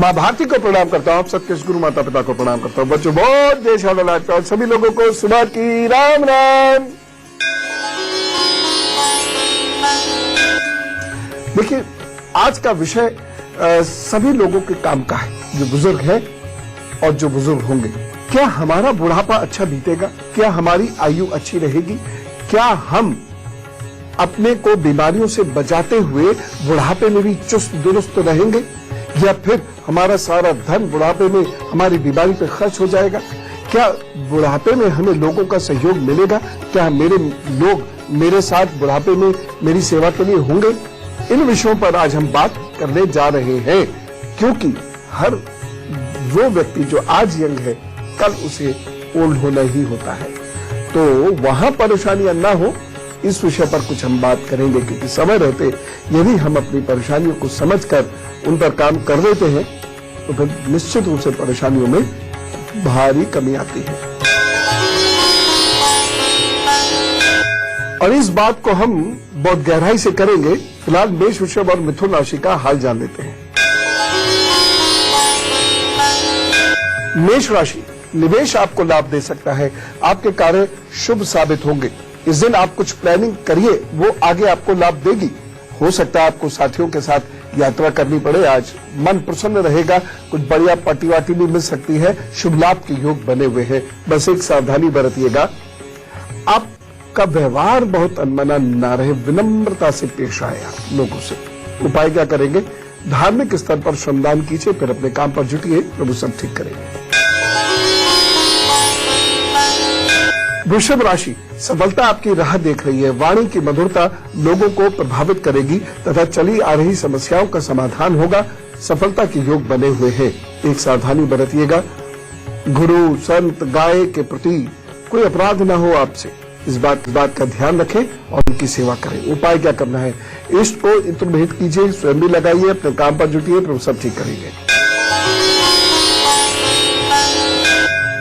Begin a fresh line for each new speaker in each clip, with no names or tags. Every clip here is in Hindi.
माँ भारती को प्रणाम करता हूँ, आप सबके गुरु माता पिता को प्रणाम करता हूँ। बच्चों बहुत देश और सभी लोगों को सुबह की राम राम। देखिए, आज का विषय सभी लोगों के काम का है, जो बुजुर्ग है और जो बुजुर्ग होंगे। क्या हमारा बुढ़ापा अच्छा बीतेगा? क्या हमारी आयु अच्छी रहेगी? क्या हम अपने को बीमारियों से बचाते हुए बुढ़ापे में भी चुस्त दुरुस्त रहेंगे, या फिर हमारा सारा धन बुढ़ापे में हमारी बीमारी पर खर्च हो जाएगा? क्या बुढ़ापे में हमें लोगों का सहयोग मिलेगा? क्या मेरे लोग मेरे साथ बुढ़ापे में मेरी सेवा के लिए होंगे? इन विषयों पर आज हम बात करने जा रहे हैं, क्योंकि हर वो व्यक्ति जो आज यंग है, कल उसे ओल्ड होना ही होता है। तो वहां परेशानियां ना हो, इस विषय पर कुछ हम बात करेंगे, क्योंकि समय रहते यदि हम अपनी परेशानियों को समझकर उन पर काम कर देते हैं तो फिर निश्चित रूप से परेशानियों में भारी कमी आती है। और इस बात को हम बहुत गहराई से करेंगे। फिलहाल मेष, वृषभ और मिथुन राशि का हाल जान लेते हैं। मेष राशि, निवेश आपको लाभ दे सकता है, आपके कार्य शुभ साबित होंगे। इस दिन आप कुछ प्लानिंग करिए, वो आगे आपको लाभ देगी। हो सकता है आपको साथियों के साथ यात्रा करनी पड़े। आज मन प्रसन्न रहेगा, कुछ बढ़िया पार्टी वार्टी भी मिल सकती है। शुभ लाभ के योग बने हुए हैं, बस एक सावधानी बरतिएगा, आपका व्यवहार बहुत अनमना ना रहे, विनम्रता से पेश आए आप लोगों से। उपाय क्या करेंगे? धार्मिक स्तर पर श्रमदान कीजिए, फिर अपने काम पर जुटिए, प्रभु सब ठीक करेंगे। वृषभ राशि, सफलता आपकी राह देख रही है। वाणी की मधुरता लोगों को प्रभावित करेगी तथा चली आ रही समस्याओं का समाधान होगा। सफलता के योग बने हुए हैं, एक सावधानी बरतिएगा। गुरु संत गाय के प्रति कोई अपराध न हो आपसे, इस बात का ध्यान रखें और उनकी सेवा करें। उपाय क्या करना है? इष्ट को इत्र भेंट कीजिए, स्वयं भी लगाइए, अपने काम पर जुटिए, प्रभु सब ठीक करेंगे।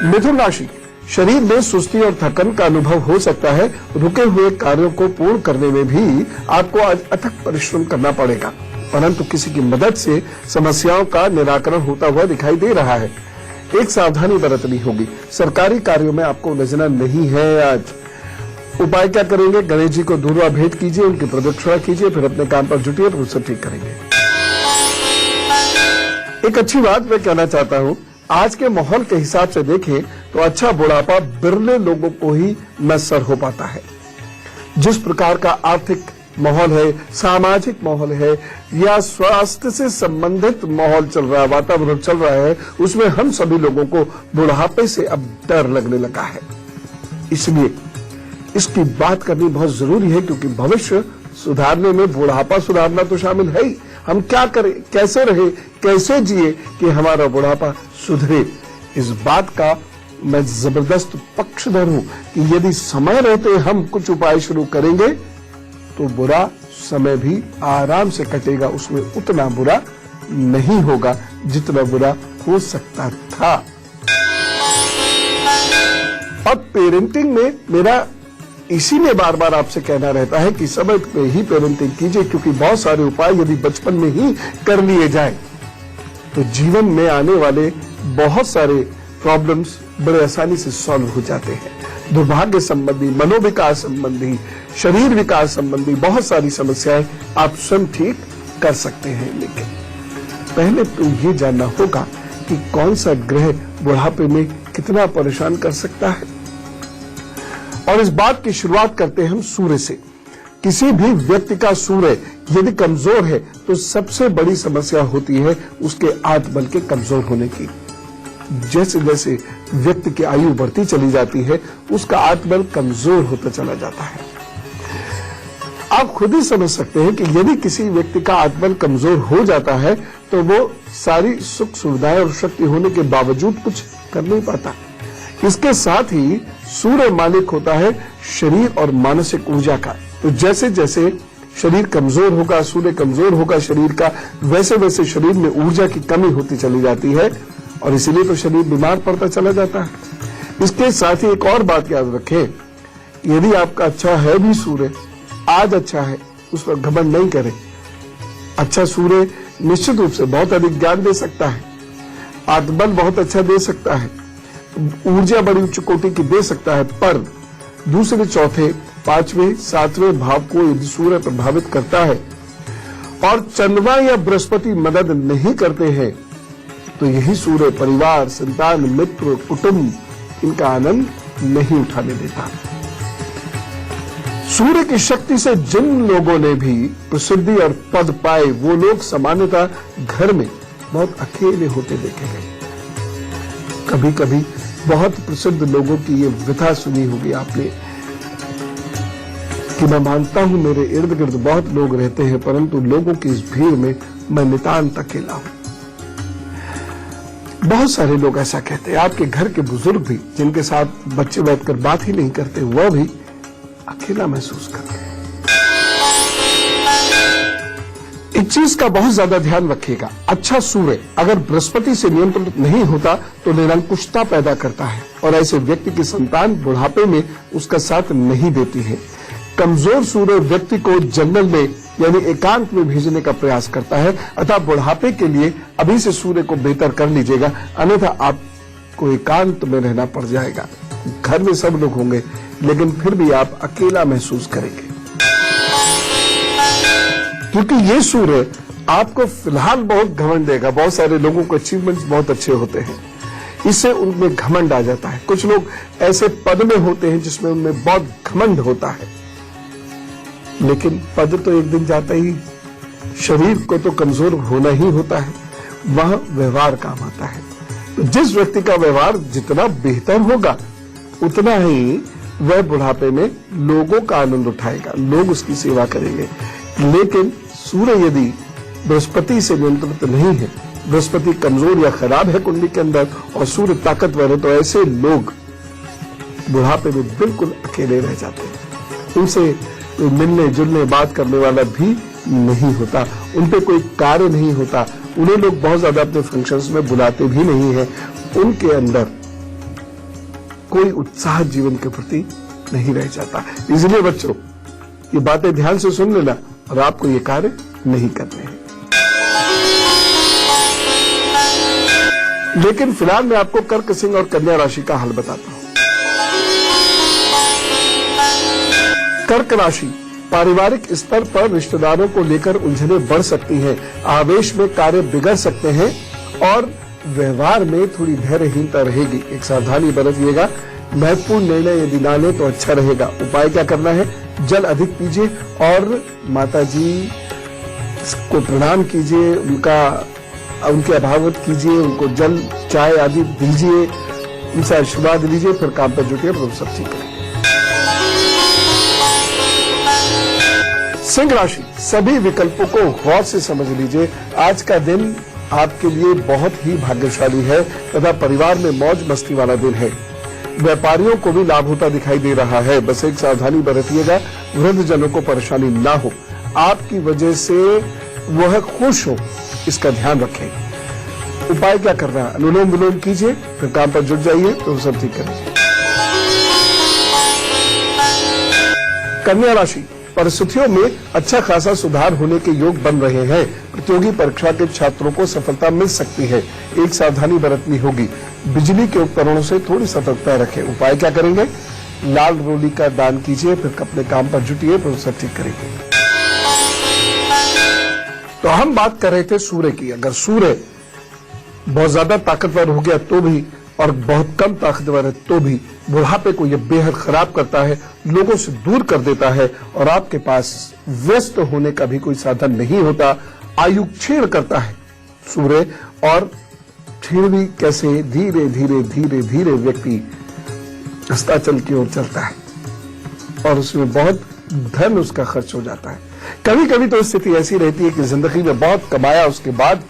मिथुन राशि, शरीर में सुस्ती और थकन का अनुभव हो सकता है। रुके हुए कार्यों को पूर्ण करने में भी आपको आज अथक परिश्रम करना पड़ेगा, परंतु किसी की मदद से समस्याओं का निराकरण होता हुआ दिखाई दे रहा है। एक सावधानी बरतनी होगी, सरकारी कार्यों में आपको उलझना नहीं है आज। उपाय क्या करेंगे? गणेश जी को दूर्वा भेंट कीजिए, उनकी प्रदक्षिणा कीजिए, फिर अपने काम पर जुटिए, तो सब ठीक करेंगे। एक अच्छी बात मैं कहना चाहता हूँ, आज के माहौल के हिसाब से देखें तो अच्छा बुढ़ापा बिरले लोगों को ही मैसर हो पाता है। जिस प्रकार का आर्थिक माहौल है, सामाजिक माहौल है, या स्वास्थ्य से संबंधित माहौल चल रहा है, वातावरण चल रहा है, उसमें हम सभी लोगों को बुढ़ापे से अब डर लगने लगा है। इसलिए इसकी बात करनी बहुत जरूरी है, क्योंकि भविष्य सुधारने में बुढ़ापा सुधारना तो शामिल है ही। हम क्या करें, कैसे रहे, कैसे जिए कि हमारा बुढ़ापा सुधरे, इस बात का मैं जबरदस्त पक्षधर हूं कि यदि समय रहते हम कुछ उपाय शुरू करेंगे तो बुरा समय भी आराम से कटेगा, उसमें उतना बुरा नहीं होगा जितना बुरा हो सकता था। अब पेरेंटिंग में मेरा इसीलिए बार बार आपसे कहना रहता है कि समय पे ही पेरेंटिंग कीजिए, क्योंकि बहुत सारे उपाय यदि बचपन में ही कर लिए जाएं तो जीवन में आने वाले बहुत सारे प्रॉब्लम्स बड़े आसानी से सॉल्व हो जाते हैं। दुर्भाग्य संबंधी, मनोविकास संबंधी, शरीर विकास संबंधी बहुत सारी समस्याएं आप स्वयं ठीक कर सकते हैं। लेकिन पहले तो ये जानना होगा कि कौन सा ग्रह बुढ़ापे में कितना परेशान कर सकता है। और इस बात की शुरुआत करते हैं हम सूर्य से। किसी भी व्यक्ति का सूर्य यदि कमजोर है तो सबसे बड़ी समस्या होती है उसके आत्मबल के कमजोर होने की। जैसे जैसे व्यक्ति की आयु बढ़ती चली जाती है, उसका आत्मबल कमजोर होता चला जाता है। आप खुद ही समझ सकते हैं कि यदि किसी व्यक्ति का आत्मबल कमजोर हो जाता है तो वो सारी सुख सुविधाएं और शक्ति होने के बावजूद कुछ कर नहीं पाता। इसके साथ ही सूर्य मालिक होता है शरीर और मानसिक ऊर्जा का। तो जैसे जैसे शरीर कमजोर होगा, सूर्य कमजोर होगा शरीर का, वैसे वैसे शरीर में ऊर्जा की कमी होती चली जाती है और इसीलिए तो शरीर बीमार पड़ता चला जाता है। इसके साथ ही एक और बात याद रखें, यदि आपका अच्छा है भी सूर्य, आज अच्छा है, उस पर घमंड नहीं करें। अच्छा सूर्य निश्चित रूप से बहुत अधिक ज्ञान दे सकता है, आत्मबल बहुत अच्छा दे सकता है, ऊर्जा बड़ी उच्च कोटि की दे सकता है, पर दूसरे, चौथे, पांचवें, सातवें भाव को यदि सूर्य प्रभावित करता है और चंद्रमा या बृहस्पति मदद नहीं करते हैं तो यही सूर्य परिवार, संतान, मित्र, कुटुंब इनका आनंद नहीं उठाने देता। सूर्य की शक्ति से जिन लोगों ने भी प्रसिद्धि और पद पाए वो लोग सामान्यतः घर में बहुत अकेले होते देखे गए। कभी कभी बहुत प्रसिद्ध लोगों की ये व्यथा सुनी होगी आपने कि मैं मानता हूं मेरे इर्द गिर्द बहुत लोग रहते हैं परंतु लोगों की इस भीड़ में मैं नितांत अकेला हूं। बहुत सारे लोग ऐसा कहते हैं। आपके घर के बुजुर्ग भी जिनके साथ बच्चे बैठकर बात ही नहीं करते वह भी अकेला महसूस करते हैं। एक चीज का बहुत ज्यादा ध्यान रखिएगा, अच्छा सूर्य अगर बृहस्पति से नियंत्रित नहीं होता तो निरंकुशता पैदा करता है और ऐसे व्यक्ति की संतान बुढ़ापे में उसका साथ नहीं देती है। कमजोर सूर्य व्यक्ति को जंगल में यानी एकांत में भेजने का प्रयास करता है, अतः बुढ़ापे के लिए अभी से सूर्य को बेहतर कर लीजिएगा, अन्यथा आपको एकांत में रहना पड़ जाएगा। घर में सब लोग होंगे लेकिन फिर भी आप अकेला महसूस करेंगे, क्योंकि ये सूर्य आपको फिलहाल बहुत घमंड देगा। बहुत सारे लोगों को अचीवमेंट्स बहुत अच्छे होते हैं, इससे उनमें घमंड आ जाता है। कुछ लोग ऐसे पद में होते हैं जिसमें उनमें बहुत घमंड होता है, लेकिन पद तो एक दिन जाता ही, शरीर को तो कमजोर होना ही होता है, वह व्यवहार काम आता है। तो जिस व्यक्ति का व्यवहार जितना बेहतर होगा उतना ही वह बुढ़ापे में लोगों का आनंद उठाएगा, लोग उसकी सेवा करेंगे। लेकिन सूर्य यदि बृहस्पति से नियंत्रित नहीं है, बृहस्पति कमजोर या खराब है कुंडली के अंदर और सूर्य ताकतवर है, तो ऐसे लोग बुढ़ापे में बिल्कुल अकेले रह जाते हैं। उनसे मिलने जुलने बात करने वाला भी नहीं होता, उनपे कोई कार्य नहीं होता, उन्हें लोग बहुत ज्यादा अपने फंक्शंस में बुलाते भी नहीं है, उनके अंदर कोई उत्साह जीवन के प्रति नहीं रह जाता। इसलिए बच्चों ये बातें ध्यान से सुन लेना और आपको ये कार्य नहीं करने हैं। लेकिन फिलहाल मैं आपको कर्क, सिंह और कन्या राशि का हल बताता हूं। कर्क राशि, पारिवारिक स्तर पर रिश्तेदारों को लेकर उलझने बढ़ सकती हैं, आवेश में कार्य बिगड़ सकते हैं और व्यवहार में थोड़ी धैर्यहीनता रहेगी। एक सावधानी बरतिएगा, महत्वपूर्ण निर्णय यदि ना ले तो अच्छा रहेगा। उपाय क्या करना है, जल अधिक पीजिए और माता जी को प्रणाम कीजिए, उनके अभावत कीजिए, उनको जल, चाय आदि दीजिए, उनसे आशीर्वाद लीजिए, फिर काम पर जुटिए, फिर सब ठीक है। सिंह राशि, सभी विकल्पों को गौर से समझ लीजिए। आज का दिन आपके लिए बहुत ही भाग्यशाली है तथा परिवार में मौज मस्ती वाला दिन है। व्यापारियों को भी लाभ होता दिखाई दे रहा है, बस एक सावधानी बरतिएगा, वृद्ध जनों को परेशानी ना हो, आपकी वजह से वह खुश हो, इसका ध्यान रखें। उपाय क्या करना है, अनुलोम विलोम कीजिए, फिर काम पर जुट जाइए तो सब ठीक करिए। कन्या राशि, परिस्थितियों में अच्छा खासा सुधार होने के योग बन रहे हैं। प्रतियोगी परीक्षा के छात्रों को सफलता मिल सकती है, एक सावधानी बरतनी होगी। बिजली के उपकरणों से थोड़ी सतर्कता रखें। उपाय क्या करेंगे, लाल रोली का दान कीजिए, फिर अपने काम पर जुटिए, फिर सब ठीक करेंगे। तो हम बात कर रहे थे सूर्य की। अगर सूर्य बहुत ज्यादा ताकतवर हो गया तो भी और बहुत कम ताकतवर है तो भी बुढ़ापे को यह बेहद खराब करता है, लोगों से दूर कर देता है और आपके पास व्यस्त होने का भी कोई साधन नहीं होता। आयु क्षीण करता है सूर्य, और क्षीण भी कैसे, धीरे धीरे धीरे धीरे व्यक्ति अस्ताचल की ओर चलता है और उसमें बहुत धन उसका खर्च हो जाता है। कभी कभी तो स्थिति ऐसी रहती है कि जिंदगी में बहुत कमाया, उसके बाद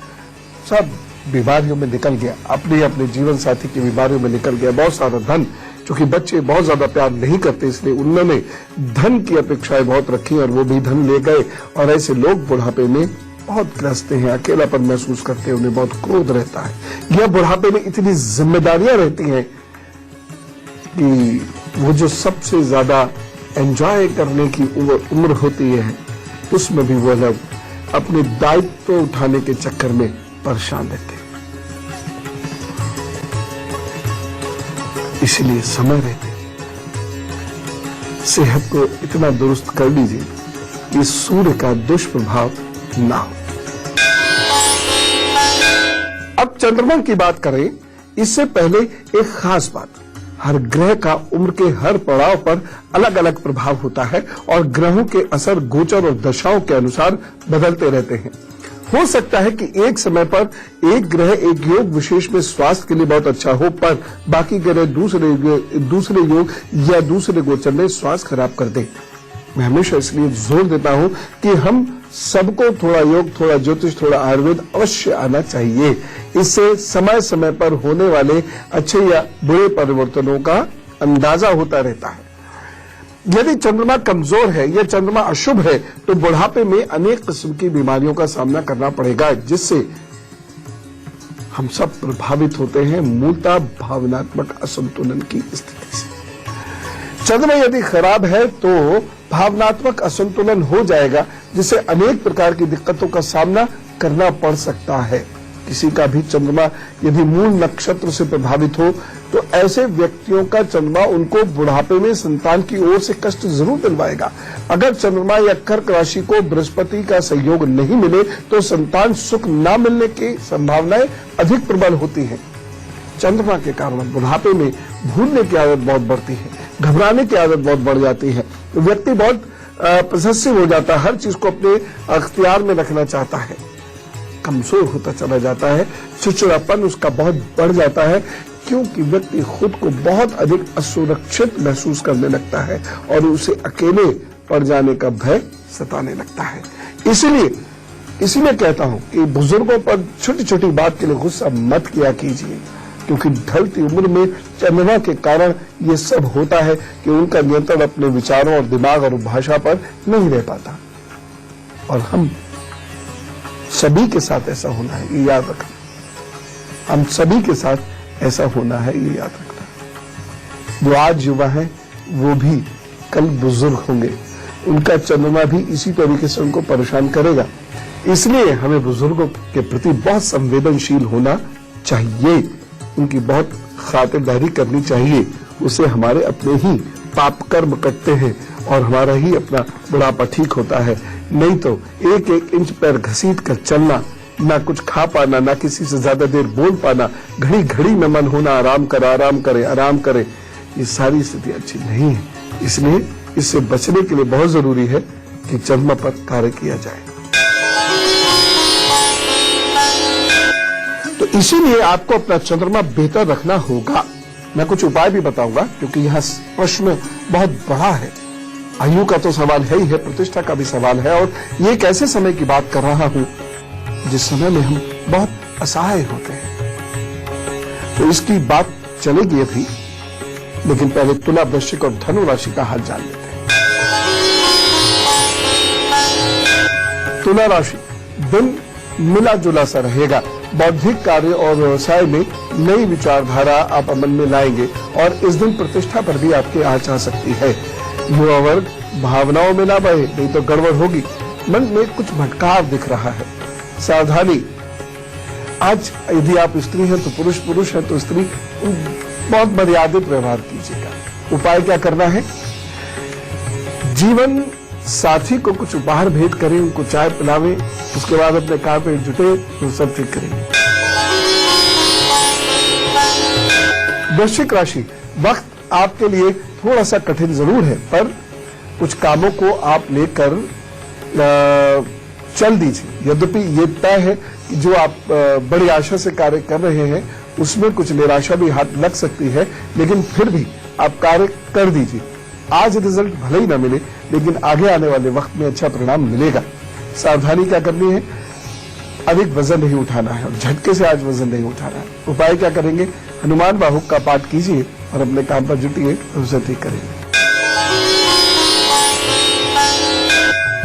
सब बीमारियों में निकल गया, अपने जीवन साथी की बीमारियों में निकल गया, बहुत सारा धन। क्योंकि बच्चे बहुत ज्यादा प्यार नहीं करते इसलिए उन्होंने धन की अपेक्षाएं बहुत रखी और वो भी धन ले गए, और ऐसे लोग बुढ़ापे में बहुत ग्रस्त हैं, अकेलापन महसूस करते हैं, उन्हें बहुत क्रोध रहता है। यह बुढ़ापे में इतनी जिम्मेदारियां रहती हैं कि वो जो सबसे ज्यादा एंजॉय करने की उम्र होती है उसमें भी वो लोग अपने दायित्व उठाने के चक्कर में परेशान रहते हैं। इसलिए समय रहते सेहत को इतना दुरुस्त कर लीजिए कि सूर्य का दुष्प्रभाव ना हो। अब चंद्रमा की बात करें, इससे पहले एक खास बात, हर ग्रह का उम्र के हर पड़ाव पर अलग अलग प्रभाव होता है और ग्रहों के असर गोचर और दशाओं के अनुसार बदलते रहते हैं। हो सकता है कि एक समय पर एक ग्रह एक योग विशेष में स्वास्थ्य के लिए बहुत अच्छा हो, पर बाकी ग्रह दूसरे योग या दूसरे गोचर में स्वास्थ्य खराब कर दे। मैं हमेशा इसलिए जोर देता हूं कि हम सबको थोड़ा योग, थोड़ा ज्योतिष, थोड़ा आयुर्वेद अवश्य आना चाहिए। इससे समय समय पर होने वाले अच्छे या बुरे परिवर्तनों का अंदाजा होता रहता है। यदि चंद्रमा कमजोर है या चंद्रमा अशुभ है तो बुढ़ापे में अनेक किस्म की बीमारियों का सामना करना पड़ेगा, जिससे हम सब प्रभावित होते हैं मूलतः भावनात्मक असंतुलन की स्थिति से। चंद्रमा यदि खराब है तो भावनात्मक असंतुलन हो जाएगा, जिससे अनेक प्रकार की दिक्कतों का सामना करना पड़ सकता है। किसी का भी चंद्रमा यदि मूल नक्षत्र से प्रभावित हो तो ऐसे व्यक्तियों का चंद्रमा उनको बुढ़ापे में संतान की ओर से कष्ट जरूर दिलवाएगा। अगर चंद्रमा या कर्क राशि को बृहस्पति का सहयोग नहीं मिले तो संतान सुख न मिलने की संभावनाएं अधिक प्रबल होती हैं। चंद्रमा के कारण बुढ़ापे में भूलने की आदत बहुत बढ़ती है, घबराने की आदत बहुत बढ़ जाती है, व्यक्ति बहुत पसेसिव हो जाता है, हर चीज को अपने अख्तियार में रखना चाहता है, कमजोर होता चला जाता है, चिड़चिड़ापन उसका बहुत बढ़ जाता है, क्योंकि व्यक्ति खुद को बहुत अधिक असुरक्षित महसूस करने लगता है और उसे अकेले पड़ जाने का भय सताने लगता है। इसीलिए कहता हूं कि बुजुर्गों पर छोटी छोटी बात के लिए गुस्सा मत किया कीजिए, क्योंकि ढलती उम्र में चंद्रमा के कारण ये सब होता है कि उनका नियंत्रण अपने विचारों और दिमाग और भाषा पर नहीं रह पाता। और हम सभी के साथ ऐसा होना है, ये याद रखना। हम सभी के साथ ऐसा होना है, ये याद रखना। जो आज युवा है वो भी कल बुजुर्ग होंगे, उनका चंद्रमा भी इसी तरीके से उनको परेशान करेगा। इसलिए हमें बुजुर्गों के प्रति बहुत संवेदनशील होना चाहिए, उनकी बहुत खातिरदारी करनी चाहिए। उससे हमारे अपने ही पाप कर्म कटते हैं और हमारा ही अपना बुढ़ापा ठीक होता है। नहीं तो एक एक इंच पैर घसीट कर चलना, ना कुछ खा पाना, ना किसी से ज्यादा देर बोल पाना, घड़ी घड़ी में मन होना आराम करे, ये सारी स्थिति अच्छी नहीं है। इसलिए इससे बचने के लिए बहुत जरूरी है कि चंद्रमा पर कार्य किया जाए। तो इसीलिए आपको अपना चंद्रमा बेहतर रखना होगा। मैं कुछ उपाय भी बताऊंगा, क्योंकि यह प्रश्न बहुत बड़ा है। आयु का तो सवाल है ही है, प्रतिष्ठा का भी सवाल है, और ये एक ऐसे समय की बात कर रहा हूं जिस समय में हम बहुत असहाय होते हैं। तो इसकी बात चलेगी अभी, लेकिन पहले तुला, वृश्चिक और धनु राशि का हाल जान लेते हैं। तुला राशि, दिन मिला जुला सा रहेगा। बौद्धिक कार्य और व्यवसाय में नई विचारधारा आप अमल में लाएंगे और इस दिन प्रतिष्ठा पर भी आपके आंच आ सकती है। युवा वर्ग भावनाओं में ना बहे, नहीं तो गड़बड़ होगी। मन में कुछ भटकाव दिख रहा है, सावधानी। आज यदि आप स्त्री हैं तो पुरुष है तो स्त्री, बहुत मर्यादित व्यवहार कीजिएगा। उपाय क्या करना है? जीवन साथी को कुछ उपहार भेंट करें, उनको चाय पिलावें, उसके बाद अपने काम पे जुटे तो सब ठीक करेंगे। वृश्चिक राशि, वक्त आपके लिए थोड़ा सा कठिन जरूर है, पर कुछ कामों को आप लेकर चल दीजिए। यद्यपि ये तय है कि जो आप बड़ी आशा से कार्य कर रहे हैं उसमें कुछ निराशा भी हाथ लग सकती है, लेकिन फिर भी आप कार्य कर दीजिए। आज रिजल्ट भले ही ना मिले, लेकिन आगे आने वाले वक्त में अच्छा परिणाम मिलेगा। सावधानी क्या करनी है? अधिक वजन नहीं उठाना है और झटके से आज वजन नहीं उठाना है। उपाय क्या करेंगे? हनुमान बाहुक का पाठ कीजिए और अपने काम पर जुटिए, उसे ठीक करेंगे।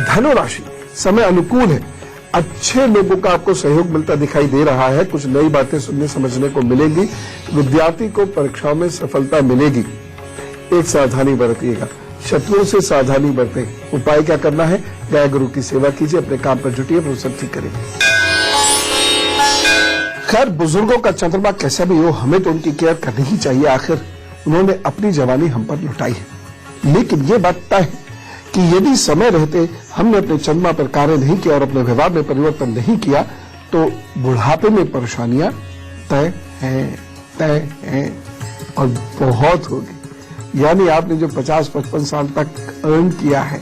धनु राशि, समय अनुकूल है, अच्छे लोगों का आपको सहयोग मिलता दिखाई दे रहा है। कुछ नई बातें सुनने समझने को मिलेगी। विद्यार्थी को परीक्षाओं में सफलता मिलेगी। एक सावधानी बरतिएगा, शत्रुओं से सावधानी बरतें। उपाय क्या करना है? गाय गुरु की सेवा कीजिए, अपने काम पर जुटिए, वो सब ठीक करेंगे। खैर, बुजुर्गों का चंद्रमा कैसा भी हो, हमें तो उनकी केयर करनी ही चाहिए। आखिर उन्होंने अपनी जवानी हम पर लुटाई है। लेकिन ये बात तय है कि यदि समय रहते हमने अपने चंद्रमा पर कार्य नहीं किया और अपने व्यवहार में परिवर्तन नहीं किया तो बुढ़ापे में परेशानियां तय हैं और बहुत होगी। यानी आपने जो 50-55 साल तक अर्न किया है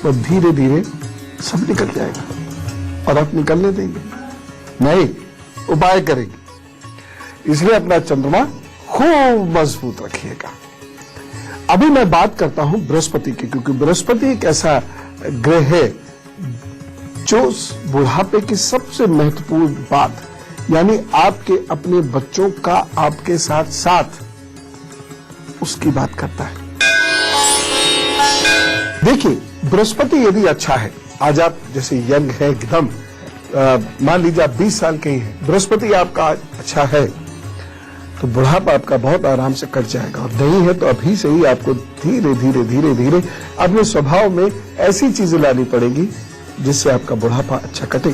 वो धीरे धीरे सब निकल जाएगा और आप निकलने देंगे नहीं, उपाय करेंगे। इसलिए अपना चंद्रमा खूब मजबूत रखिएगा। अभी मैं बात करता हूं बृहस्पति की, क्योंकि बृहस्पति एक ऐसा ग्रह है जो बुढ़ापे की सबसे महत्वपूर्ण बात, यानी आपके अपने बच्चों का आपके साथ साथ उसकी बात करता है। देखिए, बृहस्पति यदि अच्छा है, आज आप जैसे यंग है एकदम, मान लीजिए आप 20 साल के ही हैं, बृहस्पति आपका अच्छा है तो बुढ़ापा आपका बहुत आराम से कट जाएगा। और नहीं है तो अभी से ही आपको धीरे धीरे धीरे धीरे अपने स्वभाव में ऐसी चीजें लानी पड़ेगी जिससे आपका बुढ़ापा अच्छा कटे।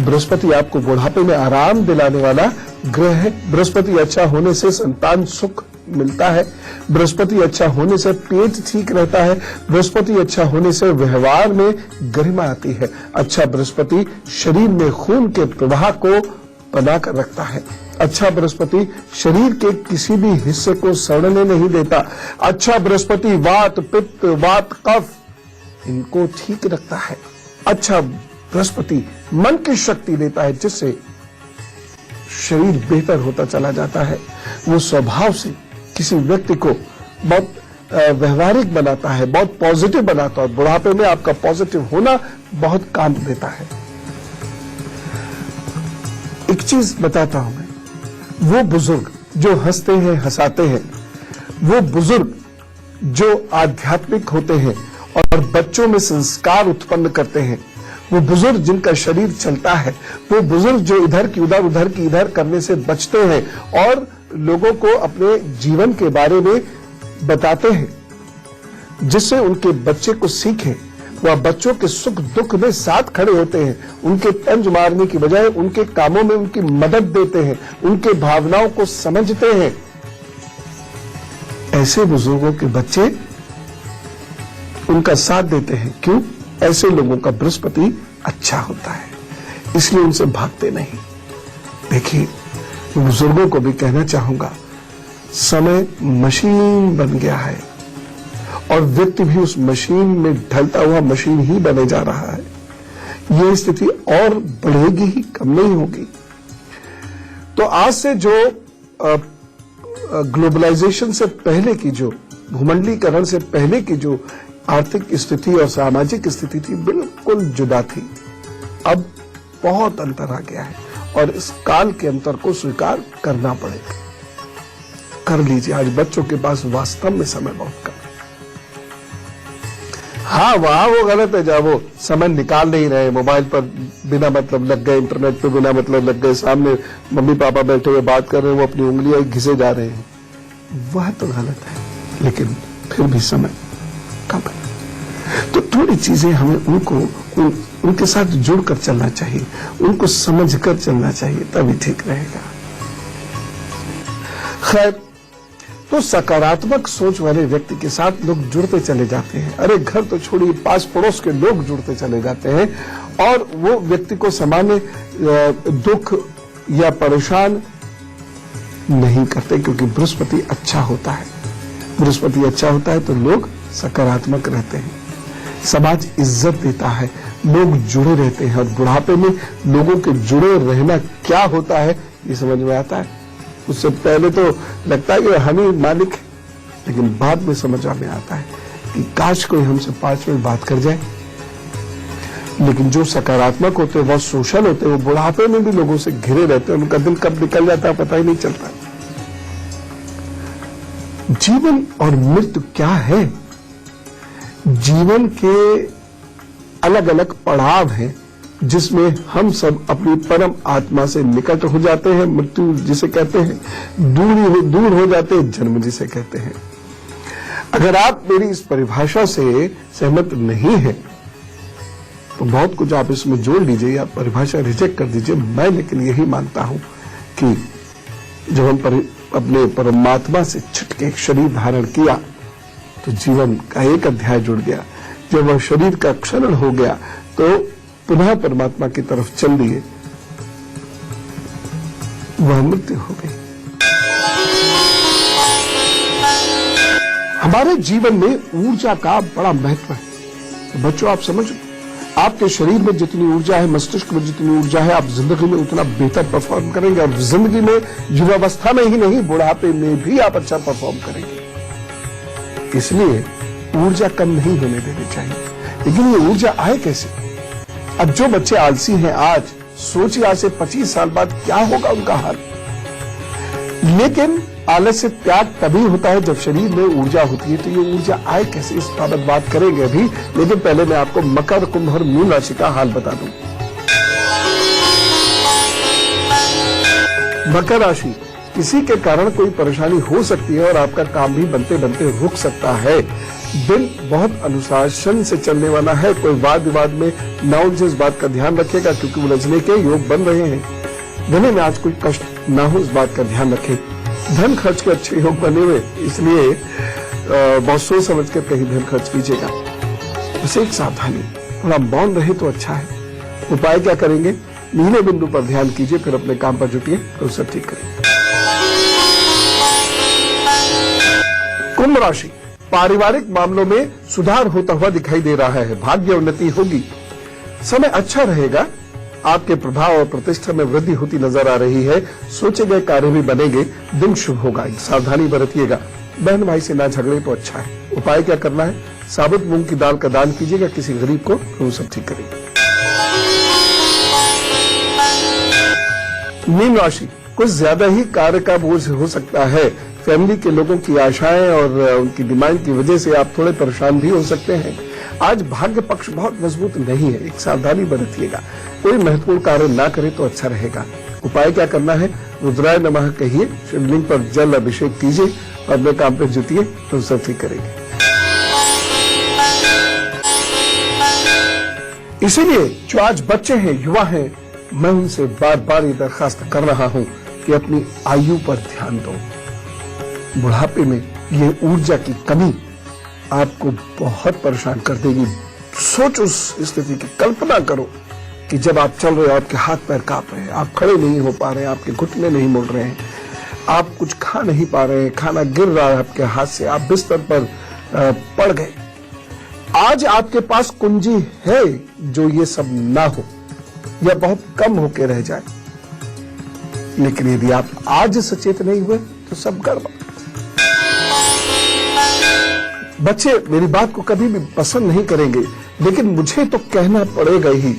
बृहस्पति आपको बुढ़ापे में आराम दिलाने वाला ग्रह है। बृहस्पति अच्छा होने से संतान सुख मिलता है। बृहस्पति अच्छा होने से पेट ठीक रहता है। बृहस्पति अच्छा होने से व्यवहार में गरिमा आती है। अच्छा बृहस्पति शरीर में खून के प्रवाह को बनाकर रखता है। अच्छा बृहस्पति शरीर के किसी भी हिस्से को सड़ने नहीं देता। अच्छा बृहस्पति वात, पित्त, वात, कफ इनको ठीक रखता है। अच्छा बृहस्पति मन की शक्ति देता है जिससे शरीर बेहतर होता चला जाता है। वो स्वभाव से किसी व्यक्ति को बहुत व्यवहारिक बनाता है, बहुत पॉजिटिव बनाता है। बुढ़ापे में आपका पॉजिटिव होना बहुत काम देता है। एक चीज बताता हूं मैं, वो बुजुर्ग जो हंसते हैं, हंसाते हैं, वो बुजुर्ग जो आध्यात्मिक होते हैं और बच्चों में संस्कार उत्पन्न करते हैं, वो बुजुर्ग जिनका शरीर चलता है, वो बुजुर्ग जो इधर की उधर, उधर की इधर करने से बचते हैं और लोगों को अपने जीवन के बारे में बताते हैं, जिससे उनके बच्चे को सीखे। वह बच्चों के सुख दुख में साथ खड़े होते हैं, उनके तंज मारने की बजाय उनके कामों में उनकी मदद देते हैं, उनके भावनाओं को समझते हैं। ऐसे बुजुर्गों के बच्चे उनका साथ देते हैं। क्यों? ऐसे लोगों का बृहस्पति अच्छा होता है, इसलिए उनसे भागते नहीं। देखिए, बुजुर्गों को भी कहना चाहूंगा, समय मशीन बन गया है और व्यक्ति भी उस मशीन में ढलता हुआ मशीन ही बने जा रहा है। यह स्थिति और बढ़ेगी ही, कम नहीं होगी। तो आज से जो ग्लोबलाइजेशन से पहले की, जो भूमंडलीकरण से पहले की जो आर्थिक स्थिति और सामाजिक स्थिति थी, बिल्कुल जुदा थी। अब बहुत अंतर आ गया है और इस काल के अंतर को स्वीकार करना पड़ेगा। कर लीजिए। आज बच्चों के पास वास्तव में समय बहुत कम है। हाँ, वहां वो गलत है जहां वो समय निकाल नहीं रहे, मोबाइल पर बिना मतलब लग गए, इंटरनेट पे बिना मतलब लग गए, सामने मम्मी पापा बैठे हुए बात कर रहे हैं, वो अपनी उंगलियां घिसे जा रहे हैं। वह तो गलत है, लेकिन फिर भी समय कम है। तो थोड़ी चीजें हमें उनके साथ जुड़कर चलना चाहिए, उनको समझकर चलना चाहिए, तभी ठीक रहेगा। खैर, तो सकारात्मक सोच वाले व्यक्ति के साथ लोग जुड़ते चले जाते हैं। अरे घर तो छोड़िए, पास पड़ोस के लोग जुड़ते चले जाते हैं और वो व्यक्ति को सामान्य दुख या परेशान नहीं करते, क्योंकि बृहस्पति अच्छा होता है। बृहस्पति अच्छा होता है तो लोग सकारात्मक रहते हैं, समाज इज्जत देता है, लोग जुड़े रहते हैं। और बुढ़ापे में लोगों के जुड़े रहना क्या होता है ये समझ में आता है। उससे पहले तो लगता है कि हम ही मालिक, लेकिन बाद में समझ में आता है कि काश कोई हमसे 5 मिनट बात कर जाए। लेकिन जो सकारात्मक होते हैं, बहुत सोशल होते हैं, वो बुढ़ापे में भी लोगों से घिरे रहते हैं, उनका दिन कब निकल जाता है पता ही नहीं चलता। जीवन और मृत्यु क्या है? जीवन के अलग अलग पड़ाव हैं जिसमें हम सब अपनी परम आत्मा से निकट हो जाते हैं। मृत्यु जिसे कहते हैं, दूर हो जाते हैं, जन्म जिसे कहते हैं। अगर आप मेरी इस परिभाषा से सहमत नहीं है तो बहुत कुछ आप इसमें जोड़ लीजिए या परिभाषा रिजेक्ट कर दीजिए। मैं लेकिन यही मानता हूं कि जब हम अपने परमात्मा से छुटके एक शरीर धारण किया तो जीवन का एक अध्याय जुड़ गया। जब वह शरीर का क्षरण हो गया तो पुनः परमात्मा की तरफ चल दिए, वह मृत्यु हो गई। हमारे जीवन में ऊर्जा का बड़ा महत्व है। तो बच्चों, आप समझ, आपके शरीर में जितनी ऊर्जा है, मस्तिष्क में जितनी ऊर्जा है, आप जिंदगी में उतना बेहतर परफॉर्म करेंगे। और जिंदगी में युवावस्था में ही नहीं, बुढ़ापे में भी आप अच्छा परफॉर्म करेंगे। इसलिए ऊर्जा कम नहीं होने देनी चाहिए। लेकिन ये ऊर्जा आए कैसे? अब जो बच्चे आलसी हैं आज, सोचिए आज से 25 साल बाद क्या होगा उनका हाल। लेकिन आलस्य त्याग तभी होता है जब शरीर में ऊर्जा होती है। तो ये ऊर्जा आए कैसे, इस बाबत बात करेंगे अभी। लेकिन पहले मैं आपको मकर, कुंभ और मीन राशि का हाल बता दूं। मकर राशि, किसी के कारण कोई परेशानी हो सकती है और आपका काम भी बनते बनते रुक सकता है। दिन बहुत अनुशासन से चलने वाला है। कोई वाद विवाद में न उलझे, इस बात का ध्यान रखिएगा क्योंकि उलझने के योग बन रहे हैं। गले में आज कोई कष्ट ना हो, इस बात का ध्यान रखें। धन खर्च के अच्छे योग बने हुए, इसलिए बहुत सोच समझ कर कहीं धन खर्च कीजिएगा। बस एक सावधानी, थोड़ा मौन रहे तो अच्छा है। उपाय क्या करेंगे? नीले बिंदु पर ध्यान कीजिए, फिर अपने काम पर जुटिए तो सब ठीक करेंगे। कुंभ राशि, पारिवारिक मामलों में सुधार होता हुआ दिखाई दे रहा है। भाग्य उन्नति होगी, समय अच्छा रहेगा। आपके प्रभाव और प्रतिष्ठा में वृद्धि होती नजर आ रही है। सोचे गए कार्य भी बनेंगे। दिन शुभ होगा, सावधानी बरतिएगा। बहन भाई से ना झगड़े तो अच्छा है। उपाय क्या करना है? साबुत मूंग की दाल का दान कीजिएगा किसी गरीब को, तो सब ठीक करेंगे। मीन राशि, कुछ ज्यादा ही कार्य का बोझ हो सकता है। फैमिली के लोगों की आशाएं और उनकी डिमांड की वजह से आप थोड़े परेशान भी हो सकते हैं। आज भाग्य पक्ष बहुत मजबूत नहीं है, एक सावधानी बरतिएगा। कोई महत्वपूर्ण कार्य ना करे तो अच्छा रहेगा। उपाय क्या करना है? रुद्राय नमः कहिए, शिवलिंग पर जल अभिषेक कीजिए और अपने काम पर जुटिए तो सब ठीक करेंगे। इसीलिए जो आज बच्चे हैं, युवा हैं, मैं उनसे बार बार ये दरखास्त कर रहा हूं कि अपनी आयु पर ध्यान दो। बुढ़ापे में ये ऊर्जा की कमी आपको बहुत परेशान कर देगी। सोच उस स्थिति की कल्पना करो कि जब आप चल रहे हो, आपके हाथ पैर कांप रहे हैं, आप खड़े नहीं हो पा रहे हैं, आपके घुटने नहीं मुड़ रहे हैं, आप कुछ खा नहीं पा रहे हैं, खाना गिर रहा है आपके हाथ से, आप बिस्तर पर पड़ गए। आज आपके पास कुंजी है जो ये सब ना हो या बहुत कम होके रह जाए। लेकिन यदि आप आज सचेत नहीं हुए तो सब गड़बड़। बच्चे मेरी बात को कभी भी पसंद नहीं करेंगे, लेकिन मुझे तो कहना पड़ेगा ही